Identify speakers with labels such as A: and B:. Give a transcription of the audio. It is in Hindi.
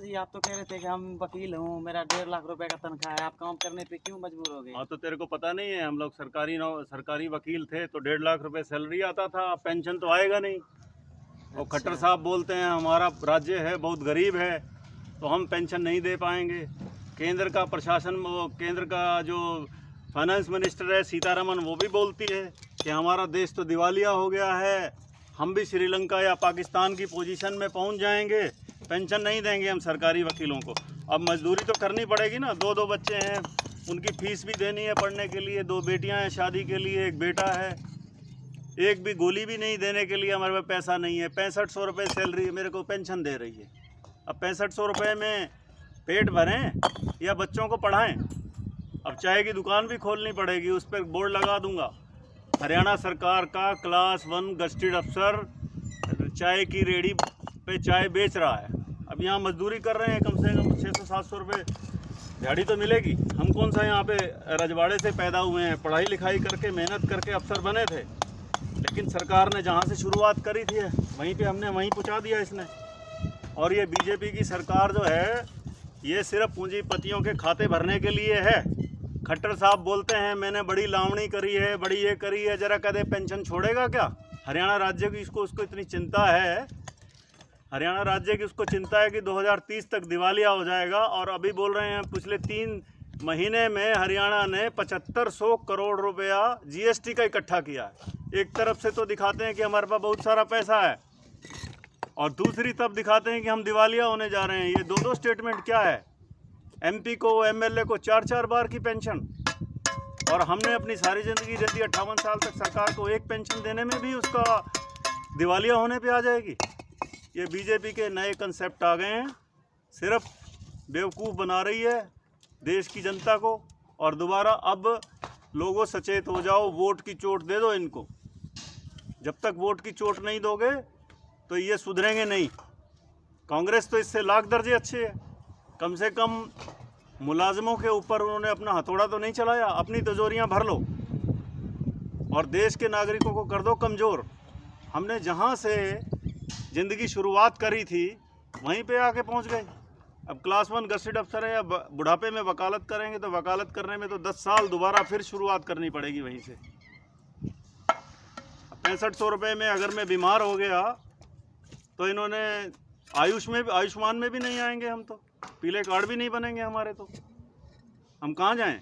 A: जी, आप तो कह रहे थे कि हम वकील हूँ, मेरा 1.5 लाख रुपए का तनख्वाह है, आप काम करने पे क्यों मजबूर हो गए?
B: हाँ, तो तेरे को पता नहीं है, हम लोग सरकारी वकील थे तो 1.5 लाख रुपए सैलरी आता था। अब पेंशन तो आएगा नहीं। और खट्टर
A: अच्छा।
B: साहब बोलते हैं हमारा राज्य है बहुत गरीब है तो हम पेंशन नहीं दे पाएंगे। केंद्र का प्रशासन, वो केंद्र का जो फाइनेंस मिनिस्टर है सीतारमन, वो भी बोलती है कि हमारा देश तो दिवालिया हो गया है, हम भी श्रीलंका या पाकिस्तान की पोजीशन में पहुंच जाएंगे, पेंशन नहीं देंगे हम सरकारी वकीलों को। अब मजदूरी तो करनी पड़ेगी ना, 2 बच्चे हैं, उनकी फीस भी देनी है पढ़ने के लिए, 2 बेटियां हैं शादी के लिए, एक बेटा है, एक भी गोली भी नहीं देने के लिए हमारे पास पैसा नहीं है। 6500 रुपये सैलरी मेरे को पेंशन दे रही है। अब 6500 रुपये में पेट भरें या बच्चों को पढ़ाएं? अब चाय की दुकान भी खोलनी पड़ेगी, उस पर बोर्ड लगा दूंगा, हरियाणा सरकार का क्लास 1 गस्टेड अफसर चाय की रेडी पे चाय बेच रहा है। अब यहाँ मजदूरी कर रहे हैं, कम से कम 600-700 रुपये दिहाड़ी तो मिलेगी। हम कौन सा यहाँ पे रजवाड़े से पैदा हुए हैं, पढ़ाई लिखाई करके मेहनत करके अफसर बने थे, लेकिन सरकार ने जहाँ से शुरुआत करी थी वहीं पे हमने वहीं पहुँचा दिया इसने। और ये बीजेपी की सरकार जो है ये सिर्फ पूंजीपतियों के खाते भरने के लिए है। खट्टर साहब बोलते हैं मैंने बड़ी लावणी करी है, बड़ी ये करी है, जरा कदे पेंशन छोड़ेगा क्या? हरियाणा राज्य की उसको इतनी चिंता है, हरियाणा राज्य की उसको चिंता है कि 2030 तक दिवालिया हो जाएगा। और अभी बोल रहे हैं पिछले 3 महीने में हरियाणा ने 7500 करोड़ रुपया जीएसटी का इकट्ठा किया है। एक तरफ से तो दिखाते हैं कि हमारे पास बहुत सारा पैसा है और दूसरी तरफ दिखाते हैं कि हम दिवालिया होने जा रहे हैं। ये 2 स्टेटमेंट क्या है? एमपी को, एमएलए को 4-4 बार की पेंशन, और हमने अपनी सारी ज़िंदगी दे दी 58 साल तक सरकार को, एक पेंशन देने में भी उसका दिवालिया होने पे आ जाएगी। ये बीजेपी के नए कंसेप्ट आ गए हैं, सिर्फ बेवकूफ़ बना रही है देश की जनता को। और दोबारा अब लोगों सचेत हो जाओ, वोट की चोट दे दो इनको। जब तक वोट की चोट नहीं दोगे तो ये सुधरेंगे नहीं। कांग्रेस तो इससे लाख दर्जे अच्छे है, कम से कम मुलाजमों के ऊपर उन्होंने अपना हथौड़ा तो नहीं चलाया। अपनी तिजोरियां भर लो और देश के नागरिकों को कर दो कमज़ोर। हमने जहां से ज़िंदगी शुरुआत करी थी वहीं पे आके पहुंच गए। अब क्लास 1 गस्टेड अफसर है, या बुढ़ापे में वकालत करेंगे तो वकालत करने में तो 10 साल दोबारा फिर शुरुआत करनी पड़ेगी वहीं से। 6500 रुपये में अगर मैं बीमार हो गया तो इन्होंने आयुष्मान में भी नहीं आएंगे हम तो, पीले कार्ड भी नहीं बनेंगे हमारे, तो हम कहाँ जाएं?